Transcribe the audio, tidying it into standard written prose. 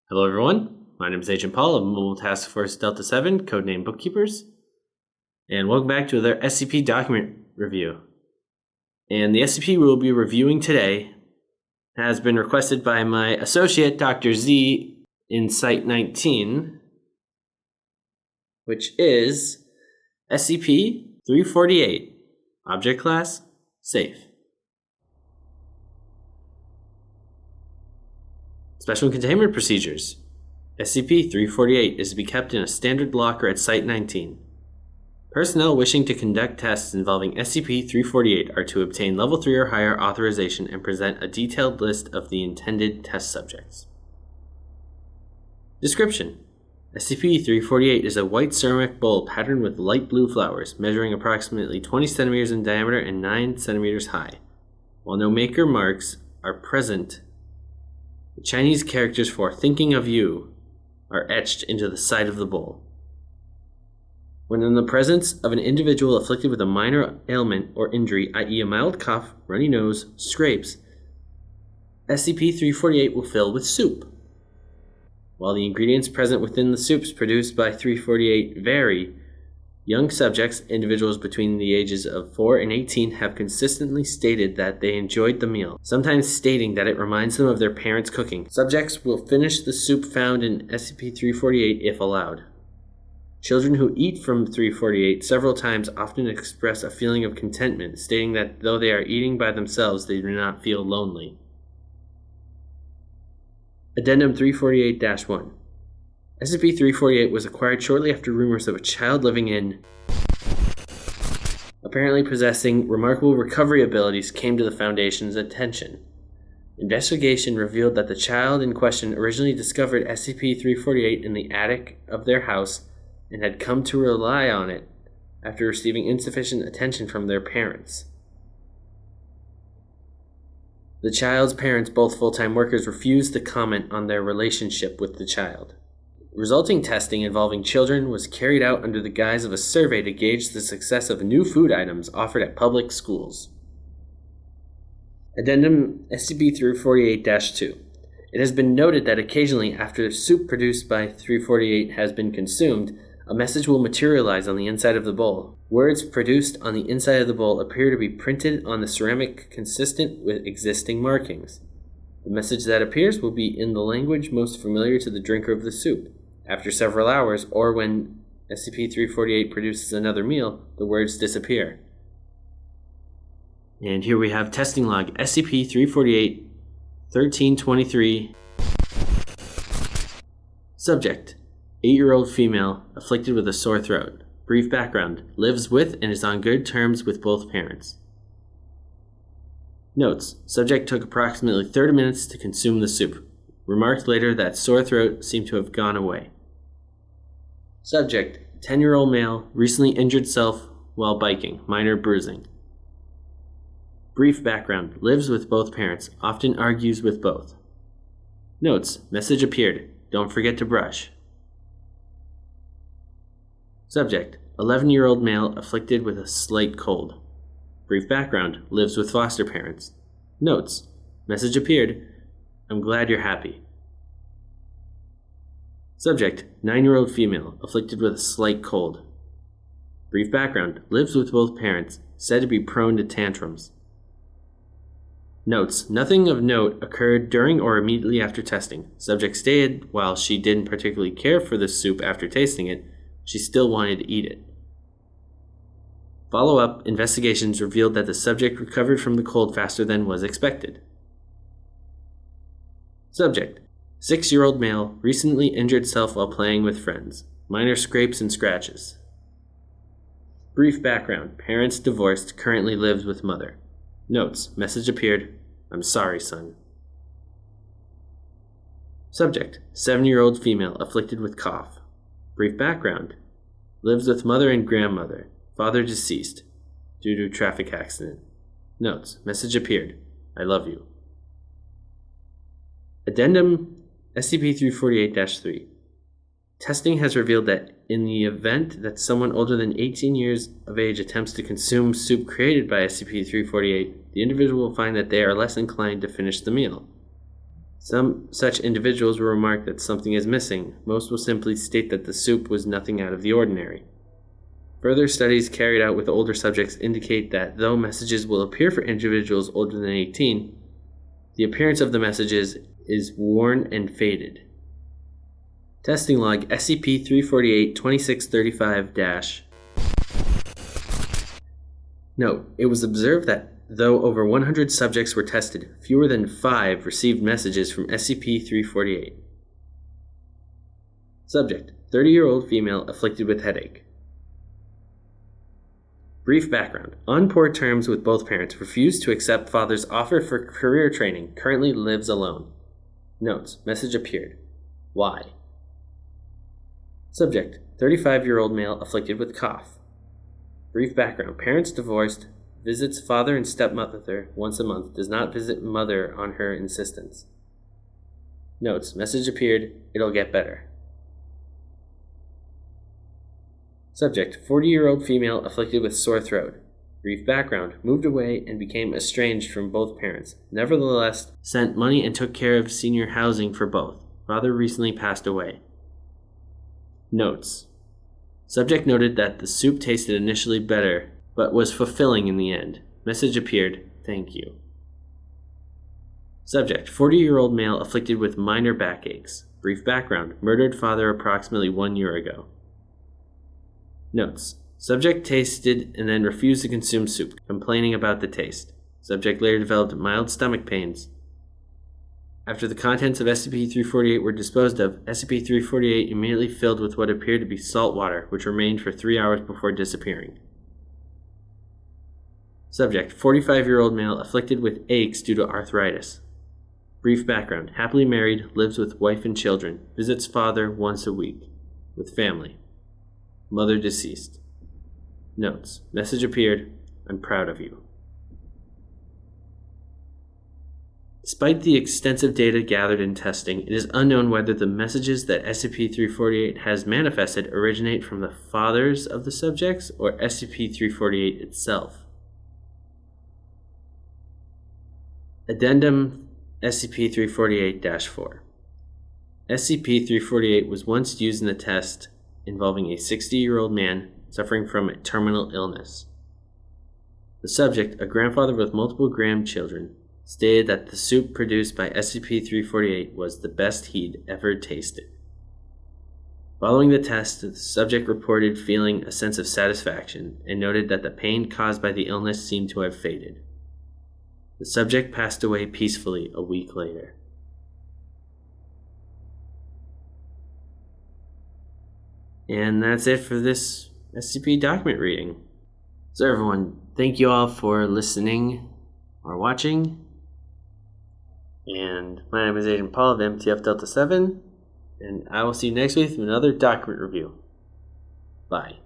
Hello everyone, my name is Agent Paul of Mobile Task Force Delta 7, codename Bookkeepers, and welcome back to another SCP document review. And the SCP we'll be reviewing today has been requested by my associate, Dr. Z, in Site 19, which is SCP-348, Object Class, Safe. Special Containment Procedures. SCP-348 is to be kept in a standard locker at Site 19. Personnel wishing to conduct tests involving SCP-348 are to obtain Level 3 or higher authorization and present a detailed list of the intended test subjects. Description: SCP-348 is a white ceramic bowl patterned with light blue flowers, measuring approximately 20 centimeters in diameter and 9 centimeters high. While no maker marks are present, the Chinese characters for "thinking of you" are etched into the side of the bowl. When in the presence of an individual afflicted with a minor ailment or injury, i.e. a mild cough, runny nose, scrapes, SCP-348 will fill with soup. While the ingredients present within the soups produced by 348 vary, young subjects, individuals between the ages of 4 and 18, have consistently stated that they enjoyed the meal, sometimes stating that it reminds them of their parents' cooking. Subjects will finish the soup found in SCP-348 if allowed. Children who eat from 348 several times often express a feeling of contentment, stating that though they are eating by themselves, they do not feel lonely. Addendum 348-1. SCP-348 was acquired shortly after rumors of a child living in, apparently possessing remarkable recovery abilities, came to the Foundation's attention. Investigation revealed that the child in question originally discovered SCP-348 in the attic of their house and had come to rely on it after receiving insufficient attention from their parents. The child's parents, both full-time workers, refused to comment on their relationship with the child. Resulting testing involving children was carried out under the guise of a survey to gauge the success of new food items offered at public schools. Addendum SCP-348-2. It has been noted that occasionally, after soup produced by 348 has been consumed, a message will materialize on the inside of the bowl. Words produced on the inside of the bowl appear to be printed on the ceramic consistent with existing markings. The message that appears will be in the language most familiar to the drinker of the soup. After several hours, or when SCP-348 produces another meal, the words disappear. And here we have testing log SCP-348 1323. Subject: 8-year-old female, afflicted with a sore throat. Brief background: lives with and is on good terms with both parents. Notes: subject took approximately 30 minutes to consume the soup. Remarked later that sore throat seemed to have gone away. Subject: 10-year-old male, recently injured self while biking, minor bruising. Brief background: lives with both parents, often argues with both. Notes: message appeared: don't forget to brush. Subject: 11-year-old male, afflicted with a slight cold. Brief background: lives with foster parents. Notes: message appeared: I'm glad you're happy. Subject: 9-year-old female, afflicted with a slight cold. Brief background: lives with both parents, said to be prone to tantrums. Notes: nothing of note occurred during or immediately after testing. Subject stated while she didn't particularly care for the soup after tasting it, she still wanted to eat it. Follow-up investigations revealed that the subject recovered from the cold faster than was expected. Subject: 6-year-old male, recently injured self while playing with friends. Minor scrapes and scratches. Brief background: parents divorced, currently lives with mother. Notes: message appeared: I'm sorry, son. Subject: 7-year-old female, afflicted with cough. Brief background: lives with mother and grandmother. Father deceased due to traffic accident. Notes: message appeared: I love you. Addendum SCP-348-3. Testing has revealed that in the event that someone older than 18 years of age attempts to consume soup created by SCP-348, the individual will find that they are less inclined to finish the meal. Some such individuals will remark that something is missing. Most will simply state that the soup was nothing out of the ordinary. Further studies carried out with older subjects indicate that though messages will appear for individuals older than 18, the appearance of the messages is worn and faded. Testing log SCP-348-2635-. Note, it was observed that though over 100 subjects were tested, fewer than 5 received messages from SCP-348. Subject, 30-year-old female afflicted with headache. Brief background. On poor terms with both parents, refused to accept father's offer for career training, currently lives alone. Notes, message appeared. Why? Subject, 35-year-old male afflicted with cough. Brief background. Parents divorced, visits father and stepmother once a month, does not visit mother on her insistence. Notes, message appeared, it'll get better. Subject, 40-year-old female afflicted with sore throat. Brief background, moved away and became estranged from both parents. Nevertheless, sent money and took care of senior housing for both. Father recently passed away. Notes. Subject noted that the soup tasted initially better, but was fulfilling in the end. Message appeared, thank you. Subject, 40-year-old male afflicted with minor backaches. Brief background, murdered father approximately 1 year ago. Notes. Subject tasted and then refused to consume soup, complaining about the taste. Subject later developed mild stomach pains. After the contents of SCP-348 were disposed of, SCP-348 immediately filled with what appeared to be salt water, which remained for 3 hours before disappearing. Subject, 45-year-old male afflicted with aches due to arthritis. Brief background, happily married, lives with wife and children, visits father once a week, with family. Mother deceased. Notes, message appeared, I'm proud of you. Despite the extensive data gathered in testing, it is unknown whether the messages that SCP-348 has manifested originate from the fathers of the subjects or SCP-348 itself. Addendum SCP-348-4. SCP-348 was once used in a test involving a 60-year-old man suffering from a terminal illness. The subject, a grandfather with multiple grandchildren, stated that the soup produced by SCP-348 was the best he'd ever tasted. Following the test, the subject reported feeling a sense of satisfaction and noted that the pain caused by the illness seemed to have faded. The subject passed away peacefully a week later. And that's it for this SCP document reading. So everyone, thank you all for listening or watching. And my name is Agent Paul of MTF Delta 7, and I will see you next week with another document review. Bye.